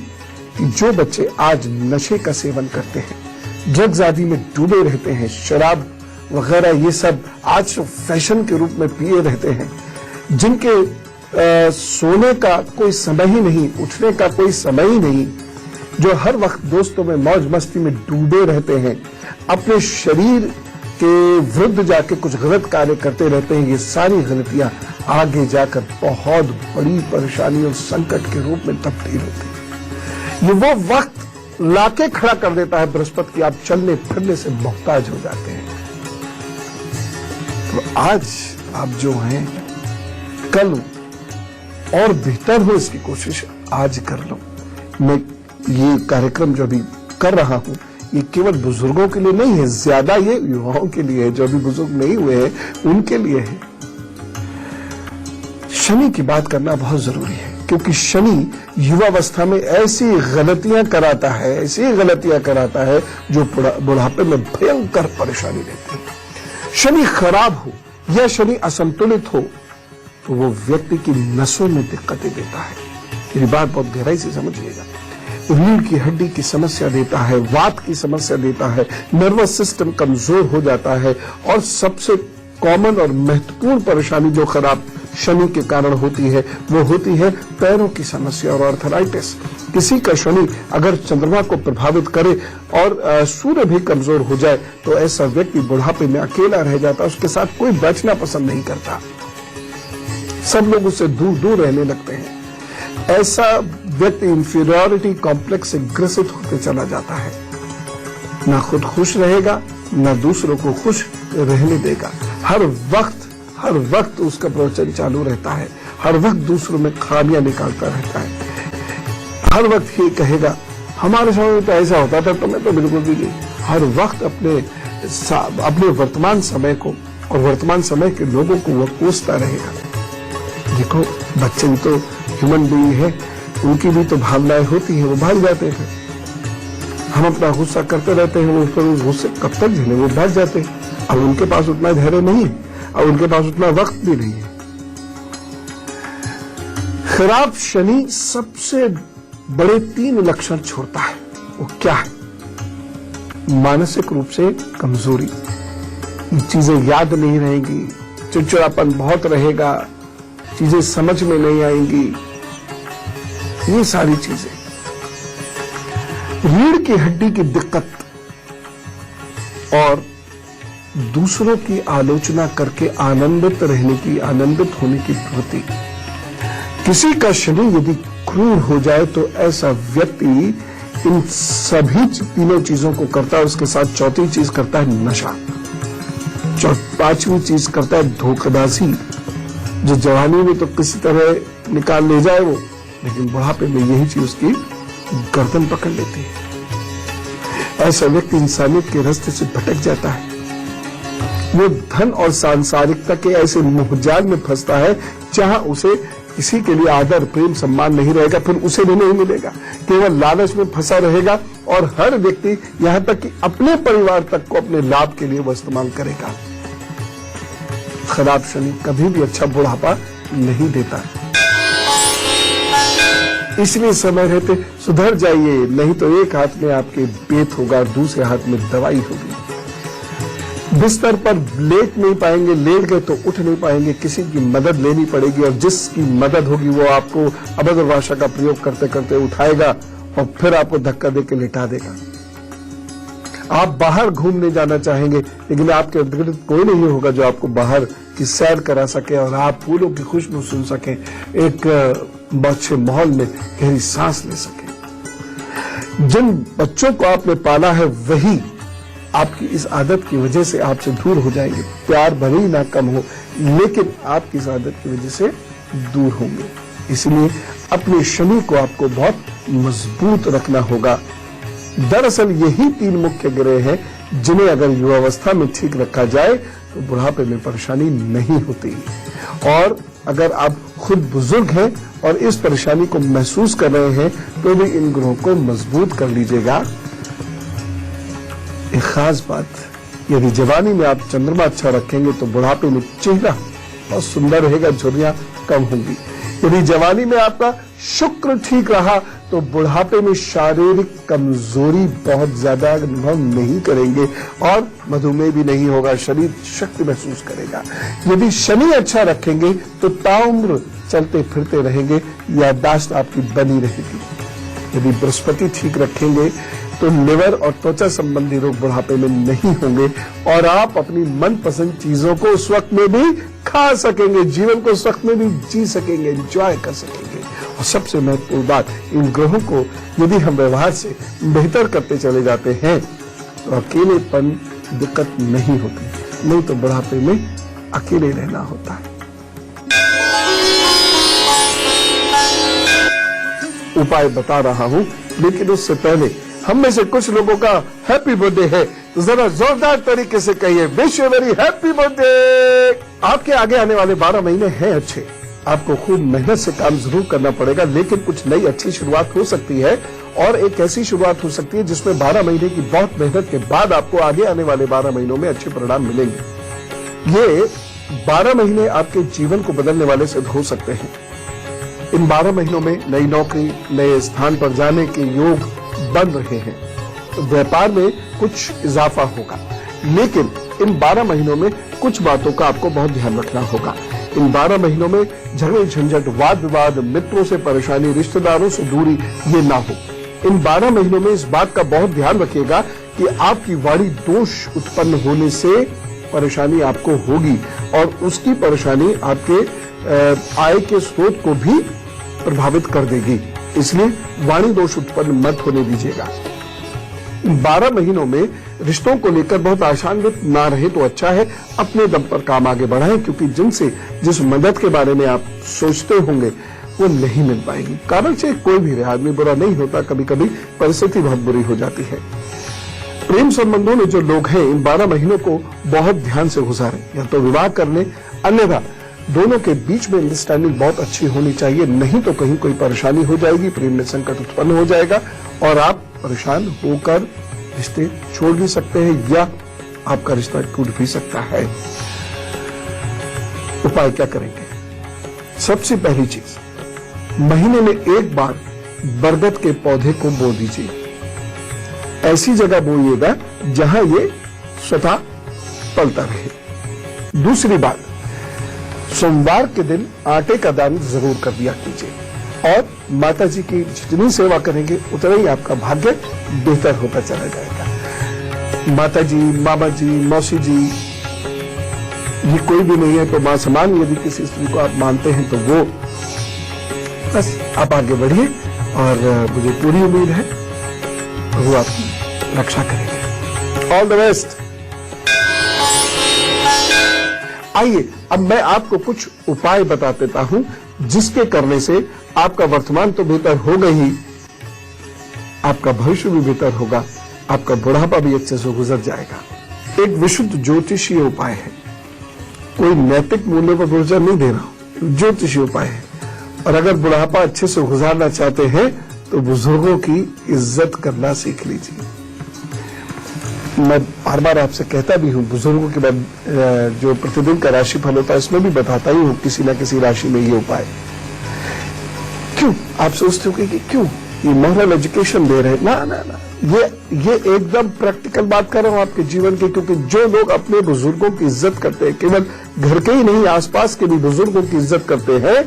कि जो बच्चे आज नशे का सेवन करते हैं, ड्रग्स आदि में डूबे रहते हैं, शराब वगैरह ये सब आज फैशन के रूप में पिए रहते हैं, जिनके सोने का कोई समय ही नहीं, उठने का कोई समय ही नहीं, जो हर वक्त दोस्तों में मौज मस्ती में डूबे रहते हैं, अपने शरीर के विरुद्ध जाके कुछ गलत कार्य करते रहते हैं, ये सारी गलतियां आगे जाकर बहुत बड़ी परेशानी और संकट के रूप में तब्दील होती है। ये वो वक्त लाके खड़ा कर देता है बृहस्पति की, आप चलने फिरने से मोहताज हो जाते हैं। तो आज आप जो हैं, कल और बेहतर हो इसकी कोशिश आज कर लो। मैं ये कार्यक्रम जो अभी कर रहा हूं, ये केवल बुजुर्गों के लिए नहीं है, ज्यादा ये युवाओं के लिए है। जो अभी बुजुर्ग नहीं हुए हैं उनके लिए है। शनि की बात करना बहुत जरूरी है, क्योंकि शनि युवावस्था में ऐसी गलतियां कराता है, ऐसी गलतियां कराता है जो बुढ़ापे में भयंकर परेशानी देती है। शनि खराब हो या शनि असंतुलित हो तो वो व्यक्ति की नसों में दिक्कतें देता है। मेरी बात बहुत गहराई से समझिएगा। रीढ़ की हड्डी की समस्या देता है, वात की समस्या देता है, नर्वस सिस्टम कमजोर हो जाता है, और सबसे कॉमन और महत्वपूर्ण परेशानी जो खराब शनि के कारण होती है वो होती है पैरों की समस्या और आर्थराइटिस। किसी का शनि अगर चंद्रमा को प्रभावित करे और सूर्य भी कमजोर हो जाए तो ऐसा व्यक्ति बुढ़ापे में अकेला रह जाता है, उसके साथ कोई बैठना पसंद नहीं करता, सब लोग उससे दूर दूर रहने लगते हैं। ऐसा व्यक्ति इंफीरियरिटी कॉम्प्लेक्स से ग्रसित होते चला जाता है, ना खुद खुश रहेगा न दूसरों को खुश रहने देगा। हर वक्त उसका प्रवचन चालू रहता है, हर वक्त दूसरों में खामियां निकालता रहता है, हर वक्त ये कहेगा हमारे समय में तो ऐसा होता था, तुम्हें तो बिल्कुल भी नहीं। हर वक्त अपने वर्तमान समय को और वर्तमान समय के लोगों को वो कोसता रहेगा। देखो बच्चे भी तो ह्यूमन बीइंग है, उनकी भी तो भावनाएं होती हैं, वो भाग जाते हैं। हम अपना गुस्सा करते रहते हैं, वो फिर उस गुस्से कब तक झेले, वो भाग जाते हैं। अब उनके पास उतना धैर्य नहीं है और उनके पास उतना वक्त भी नहीं है। खराब शनि सबसे बड़े 3 लक्षण छोड़ता है। वो क्या है? मानसिक रूप से कमजोरी, चीजें याद नहीं रहेंगी, चिड़चिड़ापन बहुत रहेगा, चीजें समझ में नहीं आएंगी, ये सारी चीजें। रीढ़ की हड्डी की दिक्कत और दूसरों की आलोचना करके आनंदित होने की प्रवृत्ति। किसी का शनि यदि क्रूर हो जाए तो ऐसा व्यक्ति इन सभी 3 चीजों को करता है। उसके साथ चौथी चीज करता है नशा, 5वीं चीज करता है धोखेबाजी, जो जवानी में तो किसी तरह निकाल ले जाए वो, लेकिन बुढ़ापे में यही चीज उसकी गर्दन पकड़ लेती है। ऐसा व्यक्ति इंसानियत के रास्ते से भटक जाता है। वो धन और सांसारिकता के ऐसे मोहजाल में फंसता है जहां उसे किसी के लिए आदर प्रेम सम्मान नहीं रहेगा, फिर उसे भी नहीं मिलेगा। केवल लालच में फंसा रहेगा और हर व्यक्ति यहां तक कि अपने परिवार तक को अपने लाभ के लिए वो इस्तेमाल करेगा। खराब शनि कभी भी अच्छा बुढ़ापा नहीं देता। इसलिए समय रहते सुधर जाइए, नहीं तो एक हाथ में आपके पेट होगा, दूसरे हाथ में दवाई होगी। बिस्तर पर लेट नहीं पाएंगे, लेट गए तो उठ नहीं पाएंगे, किसी की मदद लेनी पड़ेगी और जिसकी मदद होगी वो आपको अभद्र भाषा का प्रयोग करते करते उठाएगा और फिर आपको धक्का देकर लेटा देगा। आप बाहर घूमने जाना चाहेंगे, लेकिन आपके इर्द गिर्द कोई नहीं होगा जो आपको बाहर की सैर करा सके और आप फूलों की खुशबू सुन सके, एक अच्छे माहौल में गहरी सांस ले सके। जिन बच्चों को आपने पाला है वही आपकी इस आदत की वजह से आपसे दूर हो जाएंगे। प्यार भले ही ना कम हो, लेकिन आपकी इस आदत की वजह से दूर होंगे। इसलिए अपने शनि को आपको बहुत मजबूत रखना होगा। दरअसल यही 3 मुख्य ग्रह हैं जिन्हें अगर युवावस्था में ठीक रखा जाए तो बुढ़ापे में परेशानी नहीं होती। और अगर आप खुद बुजुर्ग हैं और इस परेशानी को महसूस कर रहे हैं तो भी इन ग्रहों को मजबूत कर लीजिएगा। एक खास बात, यदि जवानी में आप चंद्रमा अच्छा रखेंगे तो बुढ़ापे में चेहरा बहुत सुंदर रहेगा, झुर्रियां कम होंगी। यदि जवानी में आपका शुक्र ठीक रहा तो बुढ़ापे में शारीरिक कमजोरी बहुत ज्यादा अनुभव नहीं करेंगे और मधुमेह भी नहीं होगा, शरीर शक्ति महसूस करेगा। यदि शनि अच्छा रखेंगे तो ताउम्र चलते फिरते रहेंगे, याददाश्त आपकी बनी रहेगी। यदि बृहस्पति ठीक रखेंगे तो लिवर और त्वचा संबंधी रोग बुढ़ापे में नहीं होंगे और आप अपनी मनपसंद चीजों को उस वक्त में भी खा सकेंगे, जीवन को उस वक्त में भी जी सकेंगे, एंजॉय कर सकेंगे। और सबसे महत्वपूर्ण बात, इन ग्रहों को यदि हम व्यवहार से बेहतर करते चले जाते हैं तो अकेलेपन दिक्कत नहीं होती, नहीं तो बुढ़ापे में अकेले रहना होता है। उपाय बता रहा हूं, लेकिन उससे पहले हम में से कुछ लोगों का हैप्पी बर्थडे है, तो जरा जोरदार तरीके से कहिए wish you very happy birthday. आपके आगे आने वाले 12 महीने हैं अच्छे। आपको खूब मेहनत से काम जरूर करना पड़ेगा, लेकिन कुछ नई अच्छी शुरुआत हो सकती है और एक ऐसी शुरुआत हो सकती है जिसमें 12 महीने की बहुत मेहनत के बाद आपको आगे आने वाले 12 महीनों में अच्छे परिणाम मिलेंगे। ये 12 महीने आपके जीवन को बदलने वाले सिद्ध हो सकते हैं। इन 12 महीनों में नई नौकरी, नए स्थान पर जाने के योग बन रहे हैं, तो व्यापार में कुछ इजाफा होगा। लेकिन इन 12 महीनों में कुछ बातों का आपको बहुत ध्यान रखना होगा। इन 12 महीनों में झगड़े झंझट, वाद विवाद, मित्रों से परेशानी, रिश्तेदारों से दूरी ये ना हो। इन 12 महीनों में इस बात का बहुत ध्यान रखिएगा कि आपकी वाणी दोष उत्पन्न होने से परेशानी आपको होगी और उसकी परेशानी आपके आय के स्रोत को भी प्रभावित कर देगी। इसलिए वाणी दोष उत्पन्न मत होने दीजिएगा। 12 महीनों में रिश्तों को लेकर बहुत आशान्वित ना रहे तो अच्छा है। अपने दम पर काम आगे बढ़ाएं, क्योंकि जिस मदद के बारे में आप सोचते होंगे वो नहीं मिल पाएगी। कारण से कोई भी रहे, आदमी बुरा नहीं होता, कभी कभी परिस्थिति बहुत बुरी हो जाती है। प्रेम संबंधों में जो लोग हैं इन 12 महीनों को बहुत ध्यान से गुजारें, या तो विवाह कर लें, अन्यथा दोनों के बीच में अंडरस्टैंडिंग बहुत अच्छी होनी चाहिए, नहीं तो कहीं कोई परेशानी हो जाएगी, प्रेम में संकट उत्पन्न हो जाएगा और आप परेशान होकर रिश्ते छोड़ भी सकते हैं या आपका रिश्ता टूट भी सकता है। उपाय क्या करेंगे? सबसे पहली चीज, महीने में एक बार बरगद के पौधे को बो दीजिए। ऐसी जगह बोइएगा जहां ये स्वतः पलता रहे। दूसरी बात, सोमवार के दिन आटे का दान जरूर कर दिया कीजिए और माता जी की जितनी सेवा करेंगे उतना ही आपका भाग्य बेहतर होता चला जाएगा। माता जी, मामा जी, मौसी जी, ये कोई भी नहीं है तो मां समान यदि किसी स्त्री को आप मानते हैं तो वो बस आप आगे बढ़िए और मुझे पूरी उम्मीद है वो आपकी रक्षा करेंगे। All the best. आइए अब मैं आपको कुछ उपाय बता देता हूं जिसके करने से आपका वर्तमान तो बेहतर होगा ही, आपका भविष्य भी बेहतर होगा, आपका बुढ़ापा भी अच्छे से गुजर जाएगा। एक विशुद्ध ज्योतिषीय उपाय है, कोई नैतिक मूल्य पर गुजर नहीं दे रहा हूं, ज्योतिषीय उपाय है। और अगर बुढ़ापा अच्छे से गुजारना चाहते हैं तो बुजुर्गों की इज्जत करना सीख लीजिए। मैं बार बार आपसे कहता भी हूं, बुजुर्गों के बाद जो प्रतिदिन का राशिफल होता है उसमें भी बताता ही हूं किसी ना किसी राशि में ये उपाय। क्यों आप सोचते हो कि क्यों ये मॉरल एजुकेशन दे रहे हैं? ना ना ना, ये एकदम प्रैक्टिकल बात कर रहा हूं आपके जीवन की, क्योंकि जो लोग अपने बुजुर्गों की इज्जत करते हैं, केवल घर के ही नहीं आसपास के भी बुजुर्गों की इज्जत करते हैं,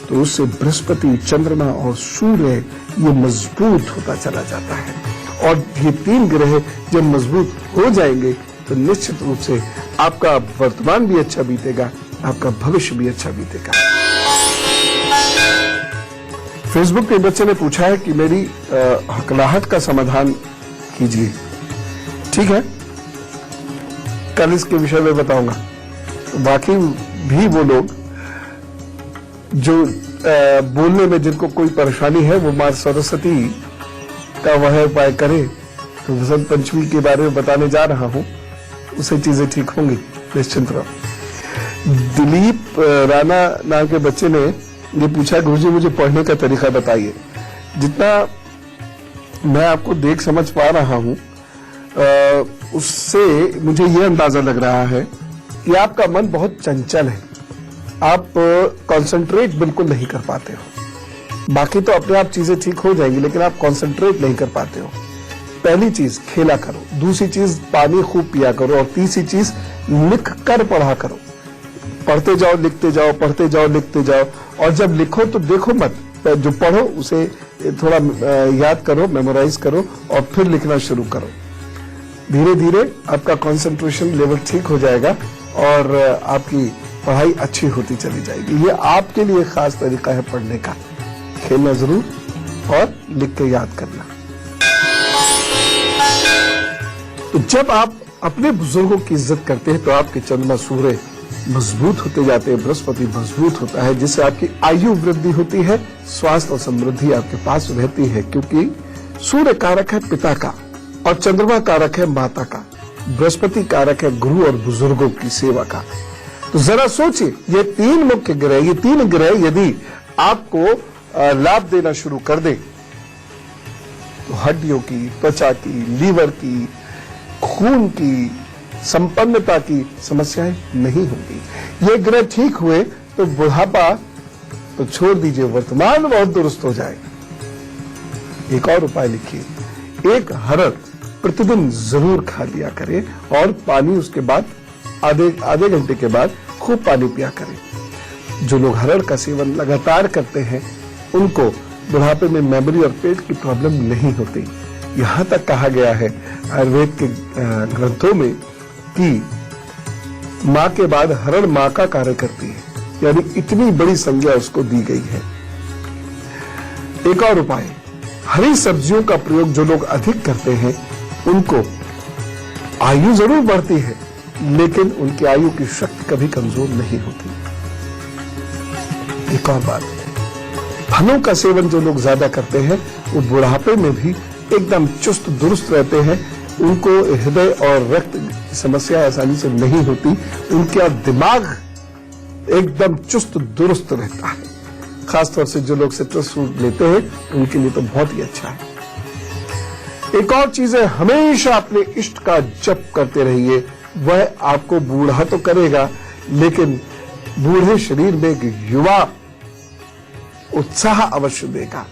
तो उससे बृहस्पति, चंद्रमा और सूर्य ये मजबूत होता चला जाता है। और ये 3 ग्रह जब मजबूत हो जाएंगे तो निश्चित रूप से आपका वर्तमान भी अच्छा बीतेगा, आपका भविष्य भी अच्छा बीतेगा। फेसबुक के बच्चे ने पूछा है कि मेरी हकलाहट का समाधान कीजिए। ठीक है, कल इसके विषय में बताऊंगा। बाकी भी वो लोग जो बोलने में जिनको कोई परेशानी है वो मां सरस्वती का वह उपाय करे। तो वसंत पंचमी के बारे में बताने जा रहा हूं, उससे चीजें ठीक होंगी, निश्चिंत रहो। दिलीप राणा नाम के बच्चे ने ये पूछा, गुरुजी मुझे पढ़ने का तरीका बताइए। जितना मैं आपको देख समझ पा रहा हूं उससे मुझे ये अंदाजा लग रहा है कि आपका मन बहुत चंचल है, आप कंसंट्रेट बिल्कुल नहीं कर पाते हो। बाकी तो अपने आप चीजें ठीक हो जाएंगी, लेकिन आप कंसंट्रेट नहीं कर पाते हो। पहली चीज खेला करो, दूसरी चीज पानी खूब पिया करो और तीसरी चीज लिख कर पढ़ा करो। पढ़ते जाओ, लिखते जाओ, पढ़ते जाओ, लिखते जाओ। और जब लिखो तो देखो मत, जो पढ़ो उसे थोड़ा याद करो, मेमोराइज करो और फिर लिखना शुरू करो। धीरे धीरे आपका कंसंट्रेशन लेवल ठीक हो जाएगा और आपकी पढ़ाई अच्छी होती चली जाएगी। ये आपके लिए खास तरीका है पढ़ने का, खेलना जरूर और लिख के याद करना। तो जब आप अपने बुजुर्गों की इज्जत करते हैं तो आपके चंद्रमा सूर्य मजबूत होते जाते हैं, बृहस्पति मजबूत होता है, जिससे आपकी आयु वृद्धि होती है, स्वास्थ्य और समृद्धि आपके पास रहती है। क्योंकि सूर्य कारक है पिता का और चंद्रमा कारक है माता का, बृहस्पति कारक है गुरु और बुजुर्गों की सेवा का। तो जरा सोचिए, ये 3 मुख्य ग्रह, ये 3 ग्रह यदि आपको लाभ देना शुरू कर दे तो हड्डियों की, त्वचा की, लीवर की, खून की, संपन्नता की समस्याएं नहीं होंगी। ये ग्रह ठीक हुए तो बुढ़ापा तो छोड़ दीजिए, वर्तमान बहुत दुरुस्त हो जाएगा। एक और उपाय लिखिए, 1 हरड़ प्रतिदिन जरूर खा लिया करें और पानी उसके बाद आधे घंटे के बाद खूब पानी पिया करें। जो लोग हरड़ का सेवन लगातार करते हैं उनको बुढ़ापे में मेमोरी और पेट की प्रॉब्लम नहीं होती। यहां तक कहा गया है आयुर्वेद के ग्रंथों में कि मां के बाद हरड़ मां का कार्य करती है, यानी इतनी बड़ी संज्ञा उसको दी गई है। एक और उपाय, हरी सब्जियों का प्रयोग जो लोग अधिक करते हैं उनको आयु जरूर बढ़ती है, लेकिन उनकी आयु की शक्ति कभी कमजोर नहीं होती। एक और बात, फलों का सेवन जो लोग ज्यादा करते हैं वो बुढ़ापे में भी एकदम चुस्त दुरुस्त रहते हैं। उनको हृदय और रक्त की समस्या आसानी से नहीं होती, उनका दिमाग एकदम चुस्त दुरुस्त रहता है। खासतौर से जो लोग सिट्रस फ्रूट लेते हैं उनके लिए तो बहुत ही अच्छा है। एक और चीज है, हमेशा अपने इष्ट का जप करते रहिए। वह आपको बूढ़ा तो करेगा, लेकिन बूढ़े शरीर में एक युवा उत्साह अवश्य देगा।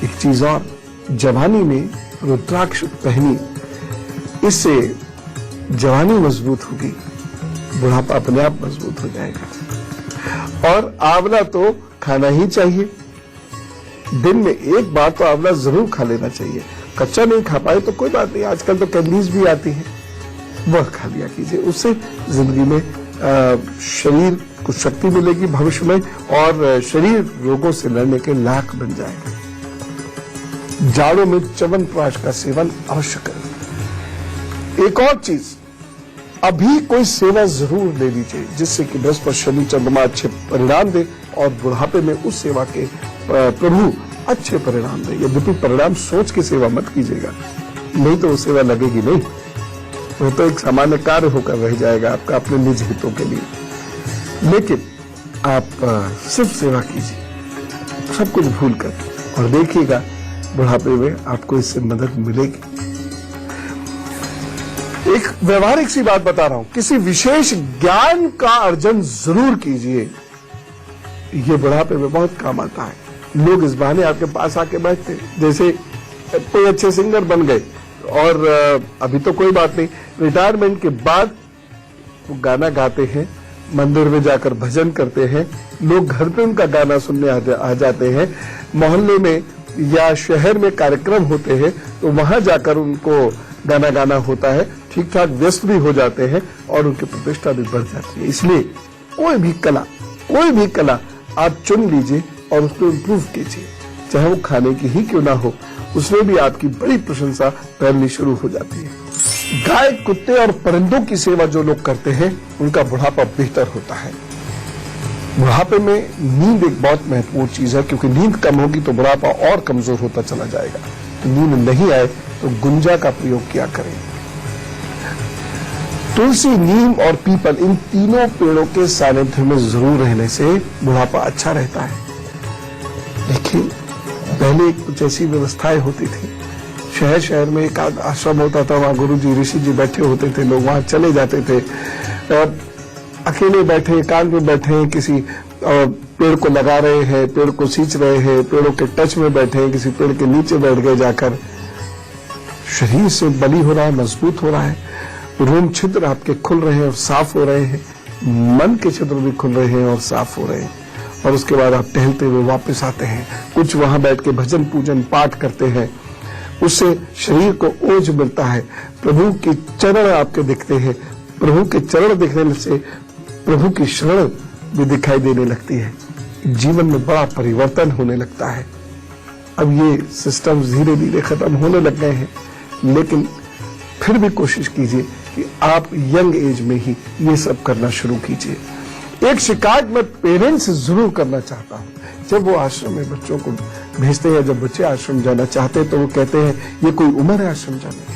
एक चीज और, जवानी में रुद्राक्ष पहनी, इससे जवानी मजबूत होगी, बुढ़ापा अपने आप मजबूत हो जाएगा। और आंवला तो खाना ही चाहिए, दिन में एक बार तो आंवला जरूर खा लेना चाहिए। कच्चा नहीं खा पाए तो कोई बात नहीं, आजकल तो कैंडीज भी आती है, वह खा लिया कीजिए। उससे जिंदगी में शरीर को शक्ति मिलेगी भविष्य में, और शरीर रोगों से लड़ने के लायक बन जाएगा। जाड़ों में च्यवनप्राश का सेवन अवश्य करें। एक और चीज, अभी कोई सेवा जरूर ले लीजिए जिससे कि बृहस्पति शनि चंद्रमा अच्छे परिणाम दे और बुढ़ापे में उस सेवा के प्रभु अच्छे परिणाम दे। यद्यपि परिणाम सोच के सेवा मत कीजिएगा, नहीं तो वो सेवा लगेगी नहीं, वो तो एक सामान्य कार्य होकर रह जाएगा आपका अपने निज हितों के लिए। लेकिन आप सिर्फ सेवा कीजिए सब कुछ भूल कर, और देखिएगा बुढ़ापे में आपको इससे मदद मिलेगी। एक व्यवहारिक सी बात बता रहा हूं, किसी विशेष ज्ञान का अर्जन जरूर कीजिए, ये बुढ़ापे में बहुत काम आता है। लोग इस बहाने आपके पास आके बैठते, जैसे कोई अच्छे सिंगर बन गए और अभी तो कोई बात नहीं, रिटायरमेंट के बाद वो गाना गाते हैं, मंदिर में जाकर भजन करते हैं, लोग घर पे उनका गाना सुनने आ जाते हैं, मोहल्ले में या शहर में कार्यक्रम होते हैं तो वहां जाकर उनको गाना गाना होता है, ठीक ठाक व्यस्त भी हो जाते हैं और उनकी प्रतिष्ठा भी बढ़ जाती है। इसलिए कोई भी कला आप चुन लीजिए और उसको इम्प्रूव कीजिए, चाहे वो खाने की ही क्यों ना हो, उसमें भी आपकी बड़ी प्रशंसा फैलनी शुरू हो जाती है। गाय, कुत्ते और परिंदों की सेवा जो लोग करते हैं उनका बुढ़ापा बेहतर होता है। बुढ़ापे में नींद एक बहुत महत्वपूर्ण चीज है, क्योंकि नींद कम होगी तो बुढ़ापा और कमजोर होता चला जाएगा। तो नींद नहीं आए तो गुंजा का प्रयोग किया करें। तुलसी, नीम और पीपल, इन तीनों पेड़ों के सानिध्य में जरूर रहने से बुढ़ापा अच्छा रहता है। लेकिन पहले कुछ ऐसी व्यवस्थाएं होती थी, शहर शहर में एक आश्रम होता था, वहां गुरु जी, ऋषि जी बैठे होते थे, लोग वहां चले जाते थे और अकेले बैठे, एकांत में बैठे हैं, किसी पेड़ को लगा रहे हैं, पेड़ को सींच रहे हैं, पेड़ों के टच में बैठे हैं, किसी पेड़ के नीचे बैठ गए जाकर। शरीर से बली हो रहा है, मजबूत हो रहा है, रोम छिद्र आपके खुल रहे हैं और साफ हो रहे हैं, मन के छिद्र भी खुल रहे हैं और साफ हो रहे हैं। और उसके बाद आप टहलते हुए वापस आते हैं, कुछ वहां बैठ के भजन पूजन पाठ करते हैं, उससे शरीर को ओज मिलता है, प्रभु के चरण आपके दिखते हैं, प्रभु के चरण दिखने से प्रभु की शरण भी दिखाई देने लगती है, जीवन में बड़ा परिवर्तन होने लगता है। अब ये सिस्टम धीरे धीरे खत्म होने लग गए हैं, लेकिन फिर भी कोशिश कीजिए कि आप यंग एज में ही ये सब करना शुरू कीजिए। एक शिकायत मैं पेरेंट्स से जरूर करना चाहता हूं, जब वो आश्रम में बच्चों को भेजते हैं, जब बच्चे आश्रम जाना चाहते हैं तो वो कहते हैं ये कोई उम्र है आश्रम जाने की।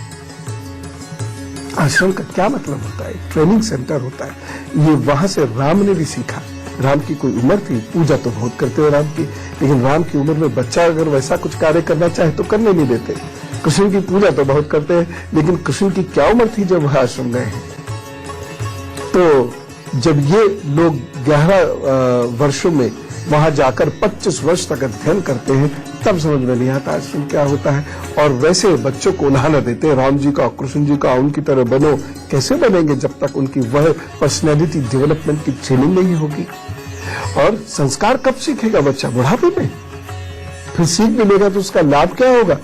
आश्रम का क्या मतलब होता है? ट्रेनिंग सेंटर होता है। ये वहां से राम ने भी सीखा। राम की कोई उम्र थी, पूजा तो बहुत करते हैं राम की, लेकिन राम की उम्र में बच्चा अगर वैसा कुछ कार्य करना चाहे तो करने नहीं देते। कृष्ण की पूजा तो बहुत करते हैं, लेकिन कृष्ण की क्या उम्र थी जब वह आश्रम गए हैं? तो जब ये लोग 11 वर्षों में वहां जाकर 25 वर्ष तक अध्ययन करते हैं, तब समझ में नहीं आता आश्रम क्या होता है। और वैसे बच्चों को उल्हाना देते हैं राम जी का, कृष्ण जी का, उनकी तरह बनो। कैसे बनेंगे जब तक उनकी वह पर्सनैलिटी डेवलपमेंट की ट्रेनिंग नहीं होगी? और संस्कार कब सीखेगा बच्चा? बुढ़ापे में। फिर सीख मिलेगा तो उसका लाभ क्या होगा?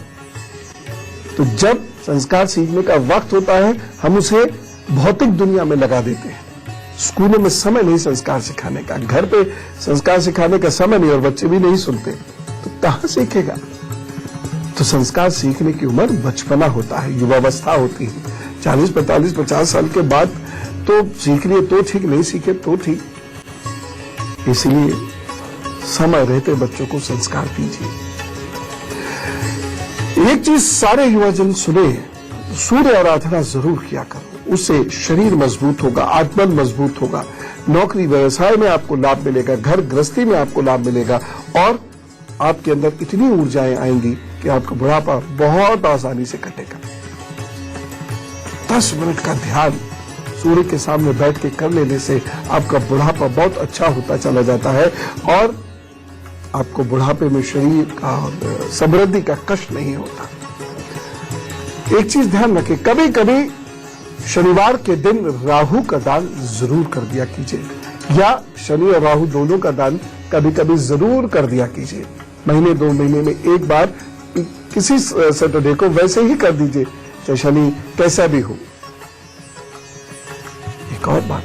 तो जब संस्कार सीखने का वक्त होता है, हम उसे भौतिक दुनिया में लगा देते हैं। स्कूलों में समय नहीं संस्कार सिखाने का, घर पे संस्कार सिखाने का समय नहीं, और बच्चे भी नहीं सुनते। कहां सीखेगा? तो संस्कार सीखने की उम्र बचपना होता है, युवावस्था होती है। 40, 45, 50 साल के बाद तो सीख लिए तो ठीक, नहीं सीखे तो ठीक। इसलिए समय रहते बच्चों को संस्कार दीजिए। एक चीज सारे युवाजन सुने, सूर्य आराधना जरूर किया करो, उससे शरीर मजबूत होगा, आत्मन मजबूत होगा, नौकरी व्यवसाय में आपको लाभ मिलेगा, घर गृहस्थी में आपको लाभ मिलेगा और आपके अंदर इतनी ऊर्जाएं आएंगी कि आपका बुढ़ापा बहुत आसानी से कटेगा। 10 मिनट का ध्यान सूर्य के सामने बैठ के कर लेने से आपका बुढ़ापा बहुत अच्छा होता चला जाता है और आपको बुढ़ापे में शरीर का समृद्धि का कष्ट नहीं होता। एक चीज ध्यान रखें, कभी कभी शनिवार के दिन राहु का दान जरूर कर दिया कीजिए या शनि और राहु दोनों का दान कभी कभी जरूर कर दिया कीजिए। महीने 2 महीने में एक बार किसी सैटरडे को वैसे ही कर दीजिए, चाहे शनि कैसा भी हो। एक और बात,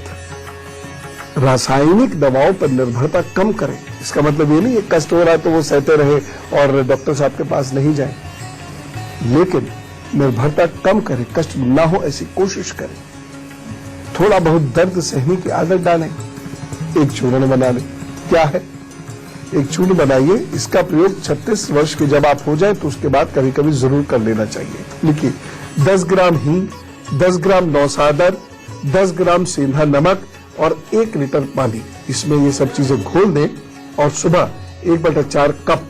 रासायनिक दवाओं पर निर्भरता कम करें। इसका मतलब ये नहीं है कष्ट हो रहा है तो वो सहते रहे और डॉक्टर साहब के पास नहीं जाए, लेकिन निर्भरता कम करें, कष्ट ना हो ऐसी कोशिश करें। थोड़ा बहुत दर्द सहने की आदत डालें। एक चूर्ण बना लें। क्या है? एक चूर्ण बनाइए, इसका प्रयोग 36 वर्ष के जब आप हो जाए तो उसके बाद कभी कभी जरूर कर लेना चाहिए। लिखिए 10 ग्राम हींग, 10 ग्राम नौसादर, 10 ग्राम सेंधा नमक और 1 लीटर पानी, इसमें ये सब चीजें घोल दें और सुबह 1/4 कप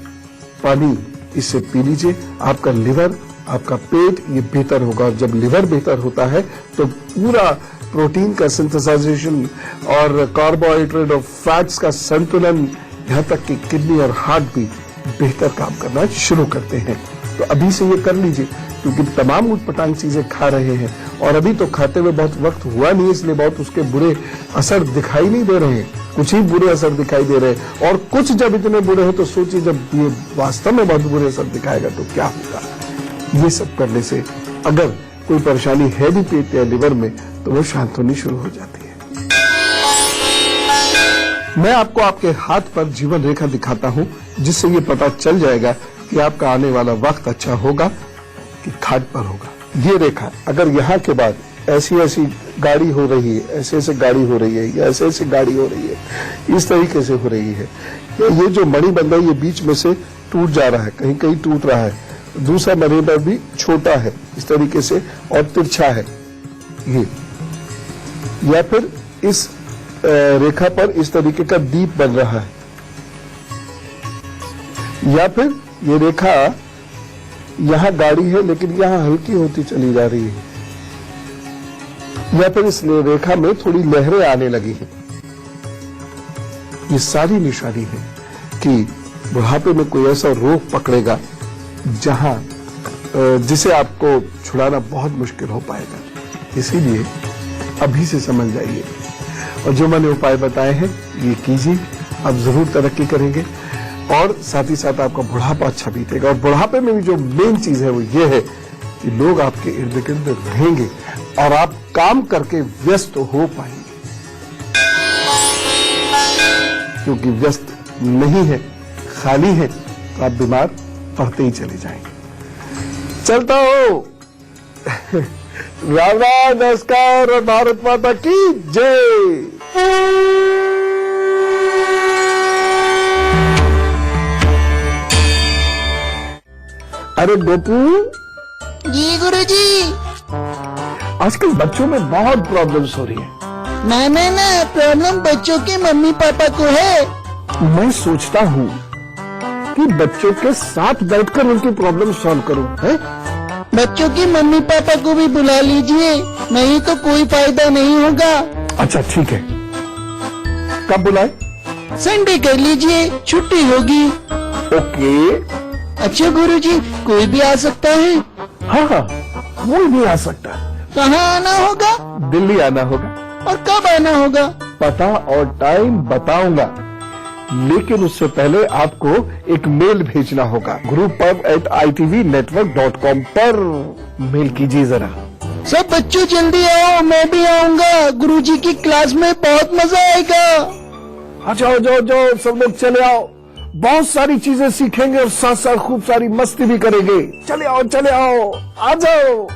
पानी इससे पी लीजिए। आपका लिवर, आपका पेट ये बेहतर होगा। जब लिवर बेहतर होता है तो पूरा प्रोटीन का सिंथेसाइजेशन और कार्बोहाइड्रेट और फैट्स का संतुलन, यहाँ तक कि किडनी और हार्ट भी बेहतर काम करना शुरू करते हैं। तो अभी से ये कर लीजिए, क्योंकि तमाम उटपटांग चीजें खा रहे हैं और अभी तो खाते हुए बहुत वक्त हुआ नहीं, इसलिए बहुत उसके बुरे असर दिखाई नहीं दे रहे हैं। कुछ ही बुरे असर दिखाई दे रहे हैं और कुछ जब इतने बुरे हो तो सोचिए जब ये वास्तव में बहुत बुरे असर दिखाएगा तो क्या होगा। ये सब करने से अगर कोई परेशानी है भी पेट या लिवर में तो वो शांत होनी शुरू हो जाती है। मैं आपको आपके हाथ पर जीवन रेखा दिखाता हूं, जिससे ये पता चल जाएगा कि आपका आने वाला वक्त अच्छा होगा कि खाट पर होगा। ये रेखा अगर यहाँ के बाद ऐसी ऐसी गाड़ी हो रही है, ऐसे ऐसे गाड़ी हो रही है या ऐसे ऐसे गाड़ी हो रही है, इस तरीके से हो रही है, ये जो मणिबंध है ये बीच में से टूट जा रहा है, कहीं कहीं टूट रहा है, दूसरा मणिबंध भी छोटा है इस तरीके से और तिरछा है ये, या फिर इस रेखा पर इस तरीके का दीप बन रहा है, या फिर ये रेखा यहां गाड़ी है लेकिन यहां हल्की होती चली जा रही है, या फिर इस रेखा में थोड़ी लहरें आने लगी हैं। ये सारी निशानी है कि बुढ़ापे में कोई ऐसा रोग पकड़ेगा जहां जिसे आपको छुड़ाना बहुत मुश्किल हो पाएगा। इसीलिए अभी से समझ जाइए और जो मैंने उपाय बताए हैं ये कीजिए, आप जरूर तरक्की करेंगे और साथ ही साथ आपका बुढ़ापा अच्छा बीतेगा। और बुढ़ापे में भी जो मेन चीज है वो ये है कि लोग आपके इर्द गिर्द रहेंगे और आप काम करके व्यस्त हो पाएंगे, क्योंकि व्यस्त नहीं है, खाली है तो आप बीमार पड़ते ही चले जाएंगे। चलता हो। राम राम, नमस्कार और भारत माता की जय। अरे गोपू।
जी गुरुजी।
आजकल बच्चों में बहुत प्रॉब्लम्स हो रही है।
ना प्रॉब्लम बच्चों के मम्मी पापा को है।
मैं सोचता हूँ कि बच्चों के साथ बैठकर उनकी प्रॉब्लम सॉल्व करूं, है?
बच्चों के मम्मी पापा को भी बुला लीजिए, नहीं तो कोई फायदा नहीं होगा।
अच्छा ठीक है, कब बुलाए?
संडे कर लीजिए, छुट्टी होगी।
ओके।
अच्छा गुरुजी, कोई भी आ सकता है?
हाँ, कोई भी आ सकता है।
कहाँ आना होगा?
दिल्ली आना होगा।
और कब आना होगा?
पता और टाइम बताऊंगा, लेकिन उससे पहले आपको एक मेल भेजना होगा। groupup@itvnetwork.com पर मेल कीजिए जरा।
सब बच्चों जल्दी आओ, मैं भी आऊंगा। गुरुजी की क्लास में बहुत मजा आएगा।
जाओ जाओ जाओ, सब लोग चले आओ। बहुत सारी चीजें सीखेंगे और साथ साथ खूब सारी मस्ती भी करेंगे। चले आओ आ जाओ।